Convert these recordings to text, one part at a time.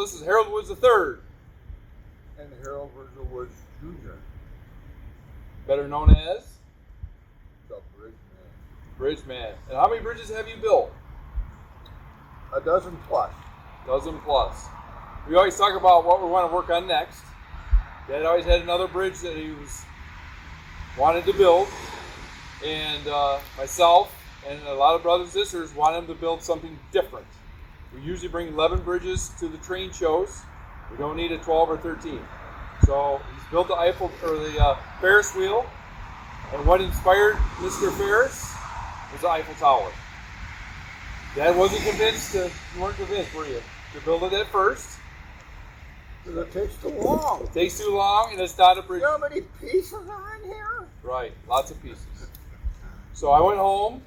this is Harold Woods III. And Harold Virgil Woods Jr. Better known as The Bridge Man. Bridge Man. And how many bridges have you built? A dozen plus. Dozen plus. We always talk about what we want to work on next. Dad always had another bridge that he wanted to build. And myself and a lot of brothers and sisters want him to build something different. We usually bring 11 bridges to the train shows. We don't need a 12 or 13. So he's built the Eiffel or the Ferris wheel, and what inspired Mr. Ferris was the Eiffel Tower. Dad wasn't convinced. You weren't convinced, were you, to build it at first? Because it takes too long. It takes too long, and it's not a bridge. You know how many pieces are in here? Right, lots of pieces. So I went home,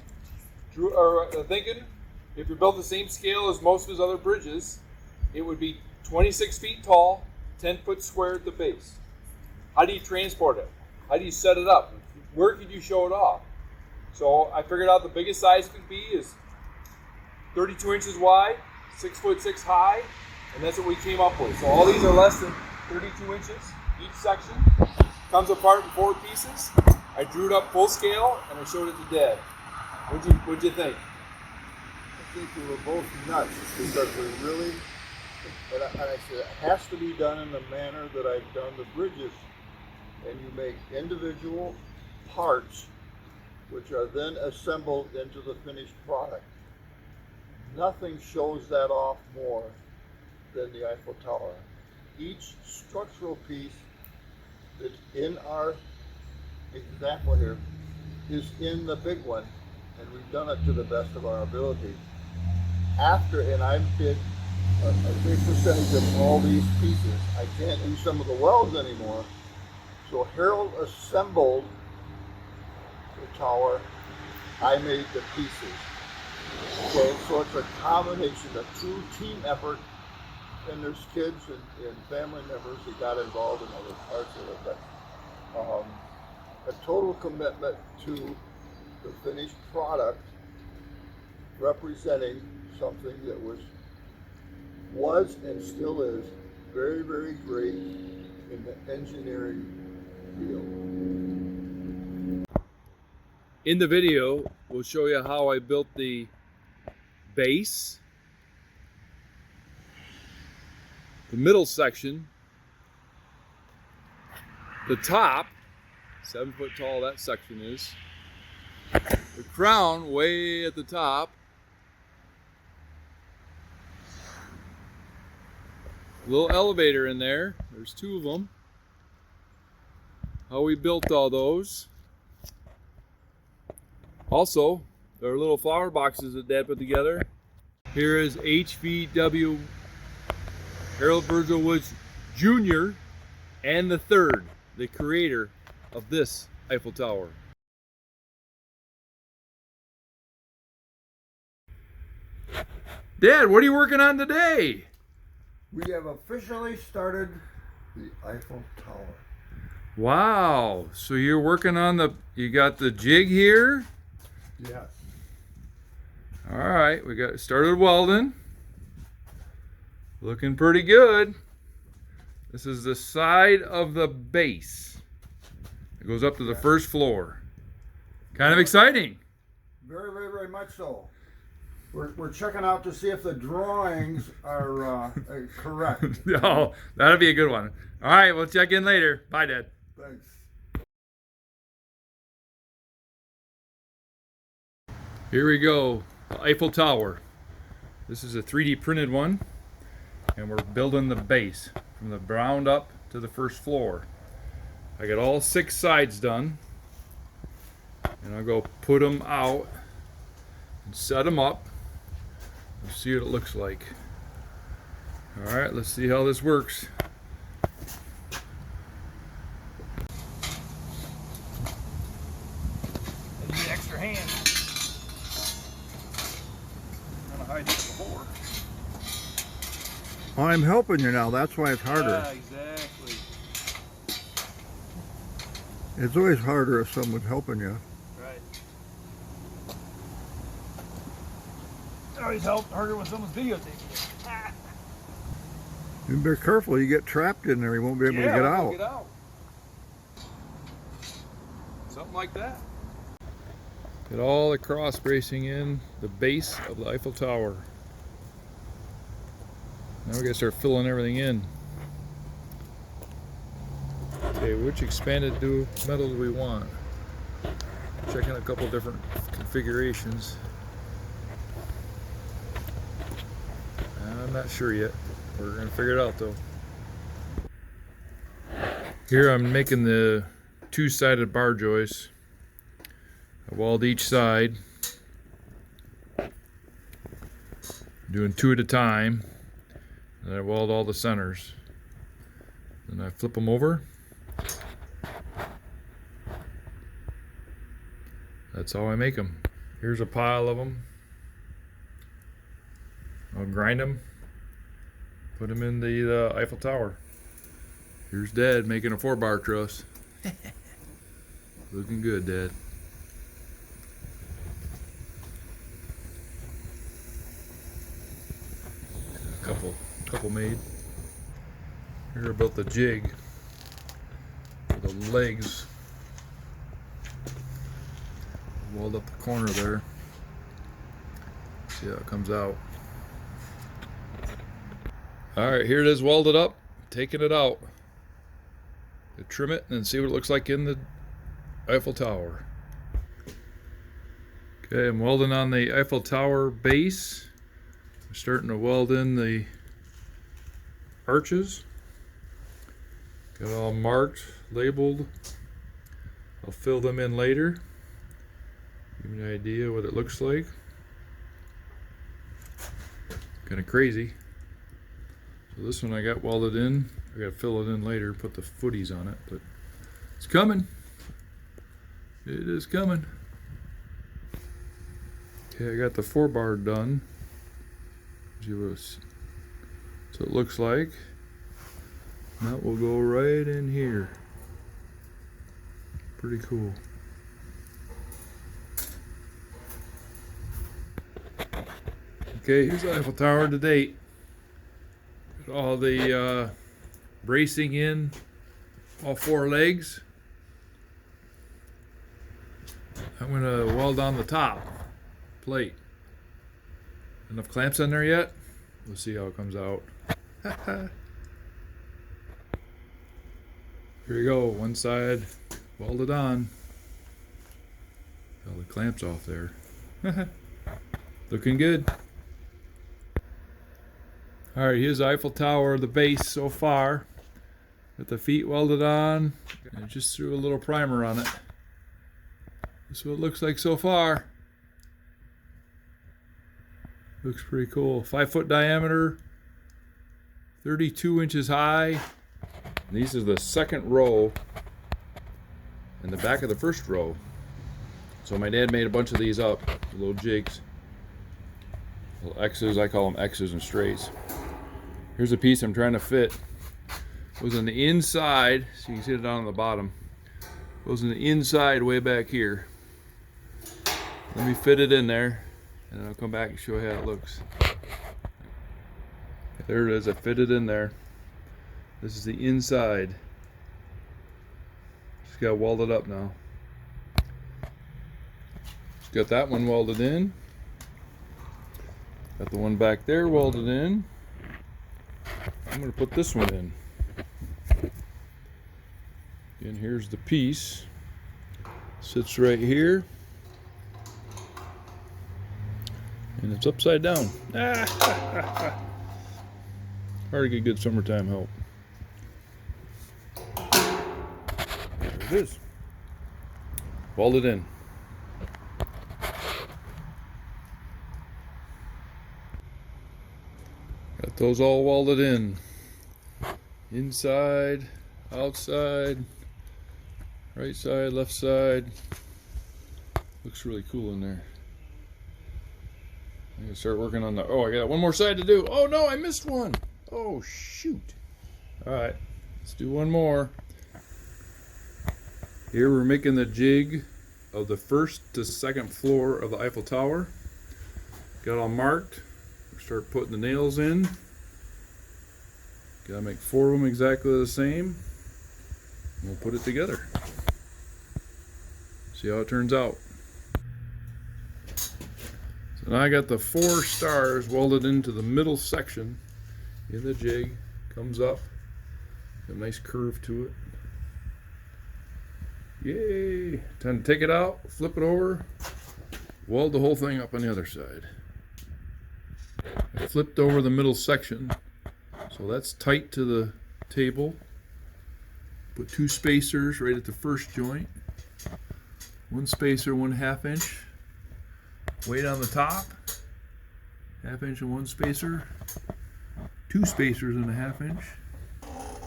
thinking if you built the same scale as most of his other bridges, it would be 26 feet tall, 10 foot square at the base. How do you transport it? How do you set it up? Where could you show it off? So I figured out the biggest size could be is 32 inches wide, 6'6" high, and that's what we came up with. So all these are less than 32 inches. Each section comes apart in 4 pieces. I drew it up full scale and I showed it to Dad. What'd you think? I think we were both nuts because we really, and I said, it has to be done in the manner that I've done the bridges. And you make individual parts which are then assembled into the finished product. Nothing shows that off more than the Eiffel Tower. Each structural piece that's in our example here is in the big one, and we've done it to the best of our ability. And I did a big percentage of all these pieces. I can't do some of the welds anymore. So Harold assembled the tower, I made the pieces. Okay, so it's a combination, a true team effort, and there's kids and family members that got involved in other parts of it, but a total commitment to the finished product representing something that was and still is very, very great in the engineering field. In the video, we'll show you how I built the base, the middle section, the top, 7 foot tall that section is, the crown way at the top, little elevator in there, there's 2 of them, how we built all those. Also, there are little flower boxes that Dad put together. Here is HVW Harold Virgil Woods Jr. and the third, the creator of this Eiffel Tower. Dad, what are you working on today? We have officially started the Eiffel Tower. Wow, so you're working on you got the jig here? Yes. All right, we got started welding. Looking pretty good. This is the side of the base. It goes up to the first floor. Kind of exciting. Very, very, very much so. We're checking out to see if the drawings are correct. Oh, that'll be a good one. All right, we'll check in later. Bye, Dad. Thanks. Here we go, the Eiffel Tower. This is a 3D printed one, and we're building the base from the ground up to the first floor. I got all 6 sides done, and I'll go put them out and set them up and see what it looks like. All right, let's see how this works. I need an extra hand. I did before. I'm helping you now, that's why it's harder. Yeah, exactly. It's always harder if someone's helping you. Right. It always harder when someone's videotaping it. You better be careful, you get trapped in there, you won't be able to get out. Get out. Something like that. Get all the cross bracing in the base of the Eiffel Tower. Now we gotta start filling everything in. Okay, which expanded metal do we want? Checking a couple different configurations. I'm not sure yet. We're gonna figure it out though. Here I'm making the two-sided bar joists. I walled each side. Doing 2 at a time. And I walled all the centers. Then I flip them over. That's how I make them. Here's a pile of them. I'll grind them. Put them in the Eiffel Tower. Here's Dad making a 4-bar truss. Looking good, Dad. Couple made. Here about the jig. The legs. Walled up the corner there. See how it comes out. Alright, here it is welded up. Taking it out. To trim it and see what it looks like in the Eiffel Tower. Okay, I'm welding on the Eiffel Tower base. I'm starting to weld in the arches. Got all marked, labeled. I'll fill them in later. Give you an idea what it looks like. Kind of crazy. So this one I got welded in. I got to fill it in later, put the footies on it, but it's coming. It is coming. Okay, I got the 4-bar done. See what so it looks like. And that will go right in here. Pretty cool. Okay, here's the Eiffel Tower to date. Got all the bracing in, all 4 legs. I'm gonna weld on the top plate. Enough clamps in there yet? We'll see how it comes out. Here we go, one side welded on. Got all the clamps off there. Looking good. Alright, here's the Eiffel Tower, the base so far. Got the feet welded on. And just threw a little primer on it. This is what it looks like so far. Looks pretty cool. 5-foot diameter, 32 inches high. And these are the second row and the back of the first row. So my dad made a bunch of these up, little jigs. Little X's, I call them X's and straights. Here's a piece I'm trying to fit. It was on the inside, so you can see it down on the bottom. It was on the inside way back here. Let me fit it in there, and I'll come back and show you how it looks. There it is, I fit it in there. This is the inside. Just got welded up now. Just got that one welded in. Got the one back there welded in. I'm going to put this one in. And here's the piece. Sits right here. And it's upside down. Hard to get good summertime help. There it is. Welded in. Got those all welded in. Inside, outside, right side, left side. Looks really cool in there. I'm gonna start working on the, oh, I got one more side to do. Oh no, I missed one. Oh shoot. All right, let's do one more. Here we're making the jig of the first to second floor of the Eiffel Tower. Got all marked. We'll start putting the nails in. Gotta make 4 of them exactly the same. We'll put it together. See how it turns out. So now I got the 4 stars welded into the middle section in the jig. Comes up, a nice curve to it. Yay! Time to take it out, flip it over, weld the whole thing up on the other side. I flipped over the middle section, so that's tight to the table. Put 2 spacers right at the first joint. 1 spacer, 1/2 inch. Weight on the top. 1/2 inch and 1 spacer. 2 spacers and 1/2 inch.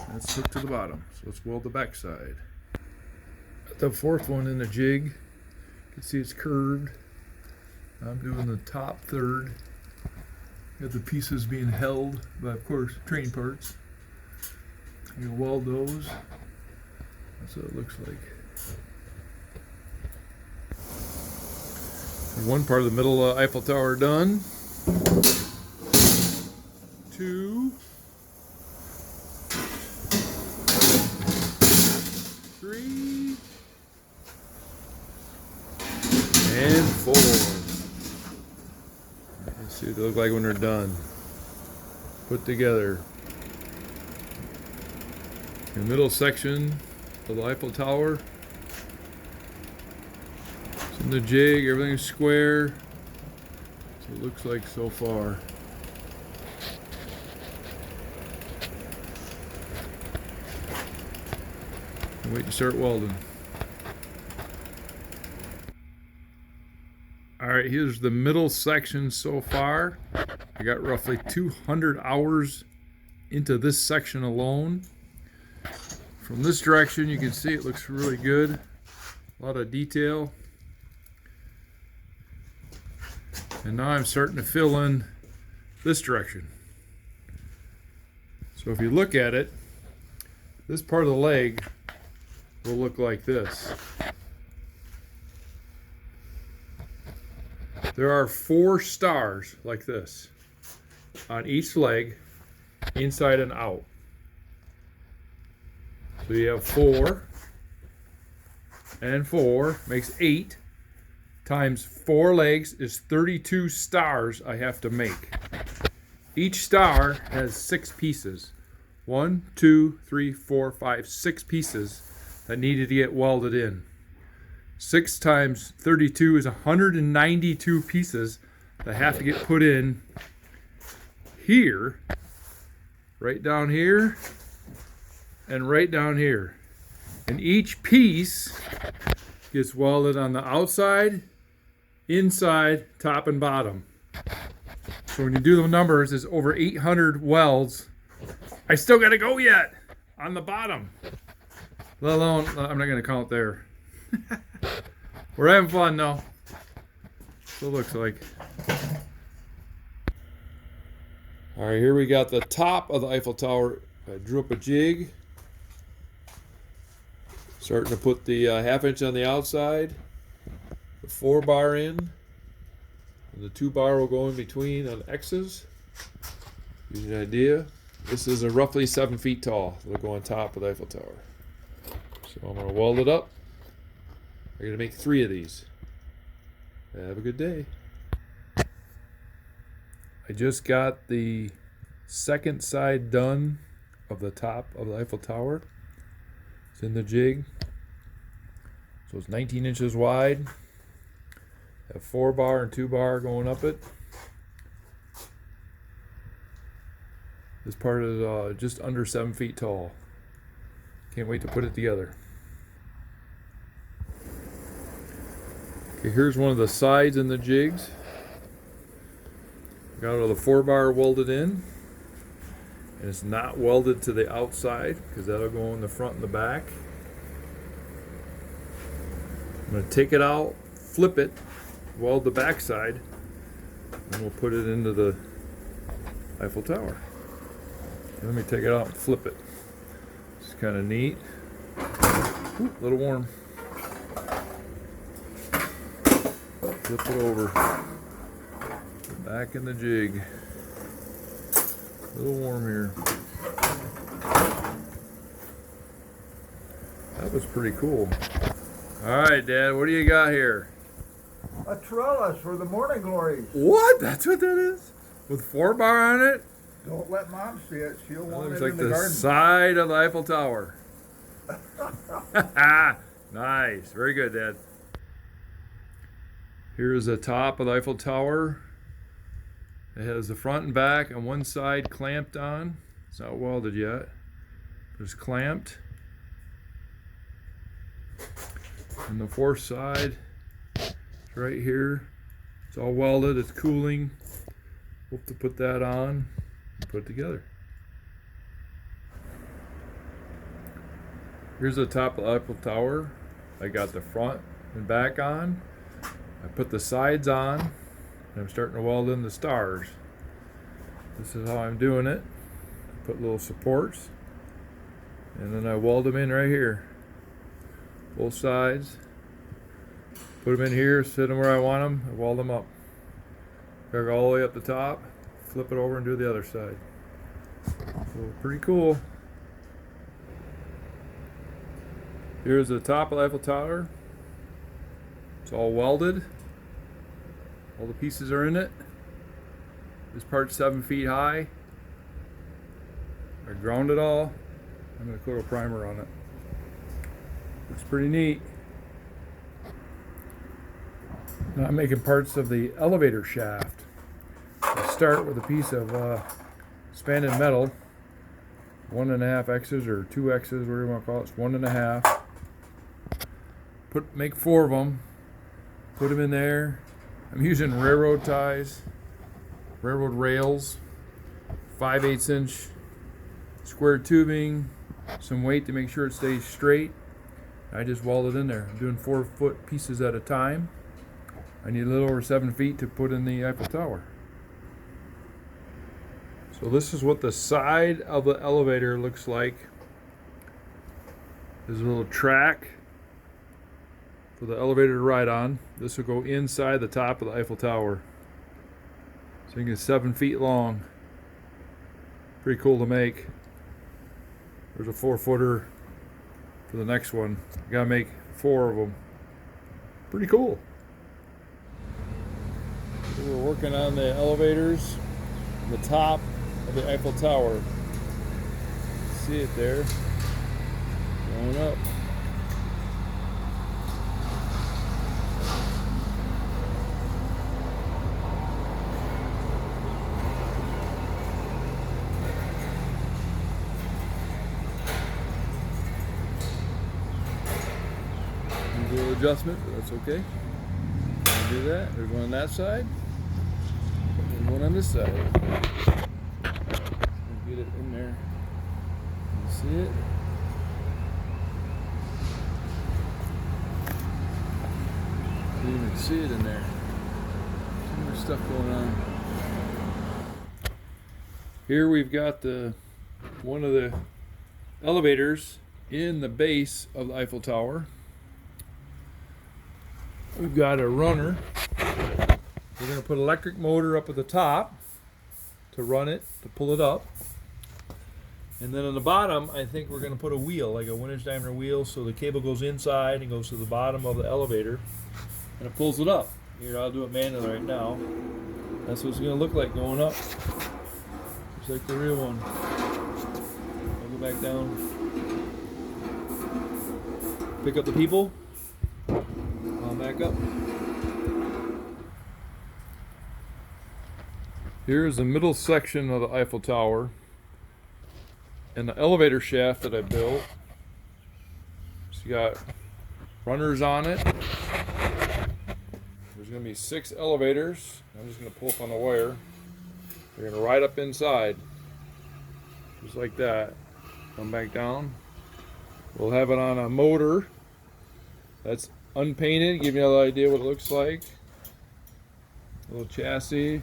That's hooked to the bottom. So let's weld the back side. Got the 4th one in the jig. You can see it's curved. I'm doing the top third. Got the pieces being held by, of course, train parts. I'm gonna weld those. That's what it looks like. One part of the middle Eiffel Tower done. 2, 3, and 4. Let's see what they look like when they're done. Put together. The middle section of the Eiffel Tower. It's in the jig, everything's square. So it looks like so far. Wait to start welding. Alright, here's the middle section so far. I got roughly 200 hours into this section alone. From this direction you can see it looks really good. A lot of detail. And now I'm starting to fill in this direction. So if you look at it, this part of the leg will look like this. There are 4 stars like this on each leg, inside and out. So you have 4 and 4 makes 8 times 4 legs is 32 stars I have to make. Each star has 6 pieces. 1, 2, 3, 4, 5, 6 pieces that needed to get welded in. 6 times 32 is 192 pieces that have to get put in here, right down here, and right down here. And each piece gets welded on the outside, inside, top, and bottom. So when you do the numbers, it's over 800 welds. I still got to go yet on the bottom. Let alone, I'm not going to count there. We're having fun though. So it looks like. Alright, here we got the top of the Eiffel Tower. I drew up a jig. Starting to put the 1/2 inch on the outside. The 4 bar in. And the 2 bar will go in between on X's. Give you an idea. This is a roughly 7 feet tall. It'll go on top of the Eiffel Tower. So I'm going to weld it up. I'm going to make 3 of these. Have a good day. I just got the second side done of the top of the Eiffel Tower. It's in the jig. So it's 19 inches wide. Have 4 bar and 2 bar going up it. This part is just under 7 feet tall. Can't wait to put it together. Okay, here's one of the sides in the jigs. Got all the 4 bar welded in. And it's not welded to the outside because that'll go in the front and the back. I'm going to take it out, flip it, weld the back side, and we'll put it into the Eiffel Tower. Let me take it out and flip it. It's kind of neat. Ooh, a little warm. Flip it over. Back in the jig. A little warm here. That was pretty cool. All right, Dad, what do you got here? A trellis for the morning glories. What? That's what that is? With 4 bar on it? Don't let Mom see it. She'll That want looks it like in the the garden. side of the Eiffel Tower. Nice. Very good, Dad. Here's the top of the Eiffel Tower. It has the front and back on one side clamped on. It's not welded yet. It's clamped. And the fourth side is right here. It's all welded. It's cooling. We'll have to put that on and put it together. Here's the top of the Eiffel Tower. I got the front and back on. I put the sides on. And I'm starting to weld in the stars. This is how I'm doing it. Put little supports. And then I weld them in right here. Both sides. Put them in here, sit them where I want them, and weld them up. Go all the way up the top, flip it over and do the other side. So pretty cool. Here's the top of the Eiffel Tower. It's all welded. All the pieces are in it. This part's 7 feet high. I ground it all. I'm going to put a primer on it. Looks pretty neat. Now I'm making parts of the elevator shaft. I start with a piece of expanded metal, 1.5 X's or 2 X's, whatever you want to call it. It's 1.5. Make 4 of them. Put them in there. I'm using railroad ties, railroad rails, 5/8 inch square tubing, some weight to make sure it stays straight. I just weld it in there. I'm doing 4-foot pieces at a time. I need a little over 7 feet to put in the Eiffel Tower. So this is what the side of the elevator looks like. There's a little track for the elevator to ride on. This will go inside the top of the Eiffel Tower. So you can get 7 feet long. Pretty cool to make. There's a 4-footer for the next one. You gotta make 4 of them. Pretty cool. So we're working on the elevators, the top of the Eiffel Tower. See it there, going up. A little adjustment, but that's okay. Do that. There's one on that side. There's one on this side. Get it in there. You see it? You can even see it in there. So much stuff going on. Here we've got one of the elevators in the base of the Eiffel Tower. We've got a runner. We're going to put an electric motor up at the top to run it, to pull it up. And then on the bottom, I think we're going to put a wheel, like a 1-inch diameter wheel, so the cable goes inside and goes to the bottom of the elevator, and it pulls it up. Here, I'll do it manually right now. That's what it's going to look like going up. Just like the real one. I'll go back down. Pick up the people. Back up. Here's the middle section of the Eiffel Tower and the elevator shaft that I built. So you got runners on it. There's going to be 6 elevators. I'm just going to pull up on the wire. They're going to ride up inside, just like that. Come back down. We'll have it on a motor that's unpainted, give you an idea what it looks like. A little chassis,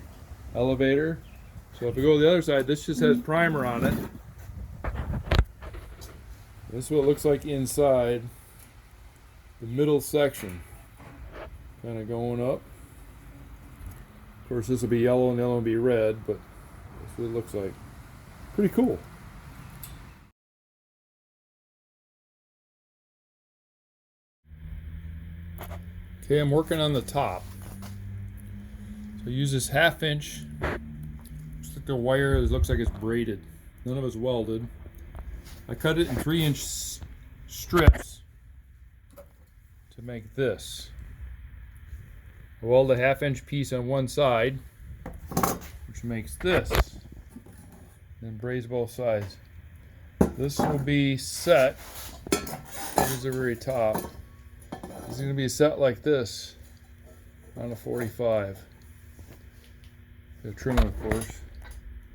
elevator. So if we go to the other side, this just has primer on it. This is what it looks like inside. The middle section. Kind of going up. Of course this will be yellow and the other one will be red, but that's what it looks like. Pretty cool. Okay, I'm working on the top. So I use this 1/2 inch. Just like the wire, it looks like it's braided. None of it's welded. I cut it in 3-inch strips to make this. I weld a 1/2 inch piece on one side, which makes this. Then braise both sides. This will be set. Here's the very top. This is going to be set like this on a 45. The trim, of course.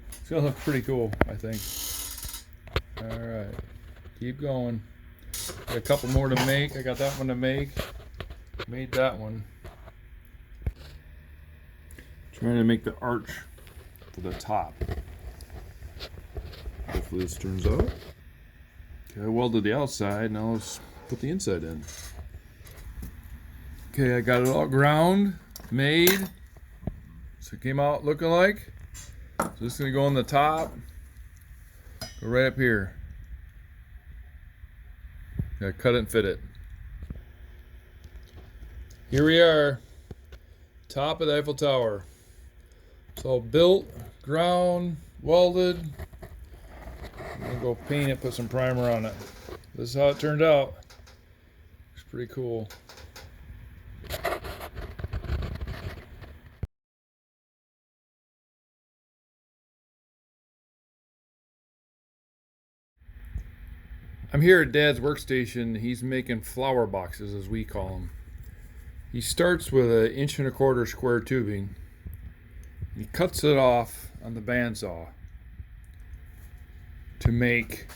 It's going to look pretty cool, I think. Alright, keep going. Got a couple more to make. I got that one to make. Made that one. Trying to make the arch for the top. Hopefully this turns out. Okay, I welded the outside. Now let's put the inside in. Okay, I got it all ground, made. So it came out looking like. So this is going to go on the top. Go right up here. Gotta cut it and fit it. Here we are. Top of the Eiffel Tower. It's all built, ground, welded. I'm gonna go paint it, put some primer on it. This is how it turned out. It's pretty cool. I'm here at Dad's workstation. He's making flower boxes, as we call them. He starts with an 1.25 inch square tubing. He cuts it off on the bandsaw to make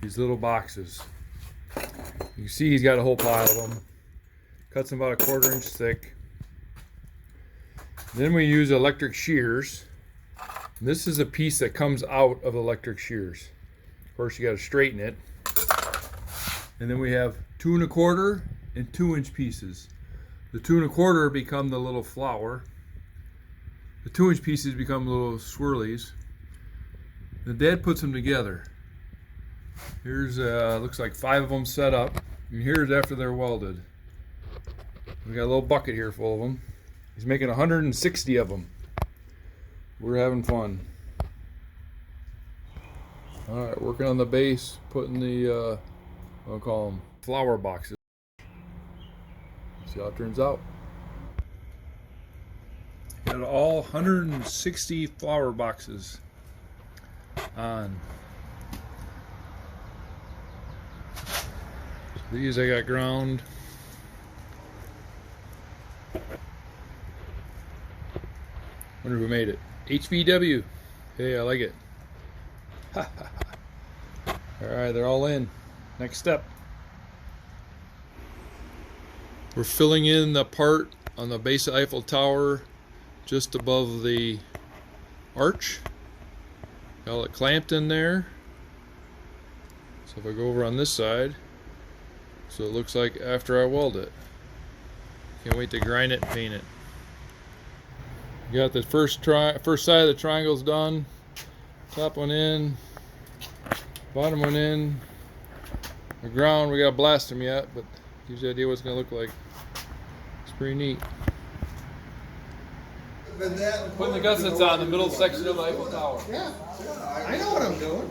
these little boxes. You can see he's got a whole pile of them. Cuts them about 1/4 inch thick. Then we use electric shears. And this is a piece that comes out of electric shears. Of course, you got to straighten it. And then we have 2.25 and 2-inch pieces. The 2.25 become the little flower. The 2-inch pieces become little swirlies. The Dad puts them together. Here's looks like 5 of them set up. And here's after they're welded. We got a little bucket here full of them. He's making 160 of them. We're having fun. All right, working on the base, putting the I'll call them flower boxes. See how it turns out. Got all 160 flower boxes on. These I got ground. Wonder who made it. HVW. Hey, I like it. Alright, they're all in. Next step. We're filling in the part on the base of Eiffel Tower just above the arch. Got it clamped in there. So if I go over on this side, so it looks like after I weld it. Can't wait to grind it and paint it. Got the first side of the triangle's done. Top one in, bottom one in. The ground, we gotta blast them yet, but gives you an idea what it's gonna look like. It's pretty neat. Putting the gussets on the middle section of the Eiffel Tower. Yeah, I know what I'm doing.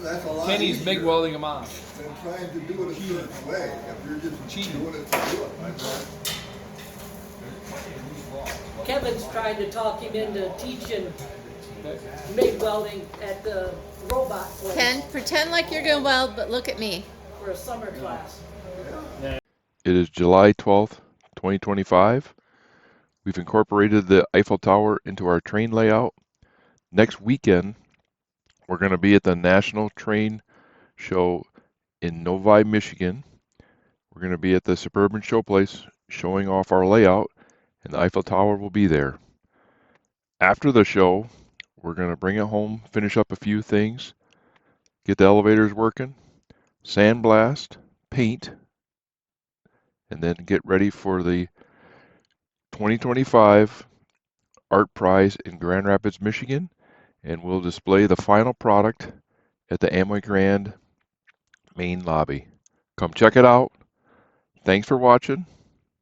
That's a lot Kenny's easier MIG welding them on. than trying to do it a certain way. If you're just Cheating. doing it to do it, my friend. Kevin's trying to talk him into teaching MIG welding at the robot place Ken, pretend like you're gonna weld, but look at me. for a summer class. It is July 12th, 2025. We've incorporated the Eiffel Tower into our train layout. Next weekend, we're going to be at the National Train Show in Novi, Michigan. We're going to be at the Suburban Showplace showing off our layout, and the Eiffel Tower will be there. After the show, we're going to bring it home, finish up a few things, get the elevators working, sandblast, paint, and then get ready for the 2025 Art Prize in Grand Rapids, Michigan, and we'll display the final product at the Amway Grand main lobby. Come check it out. Thanks for watching.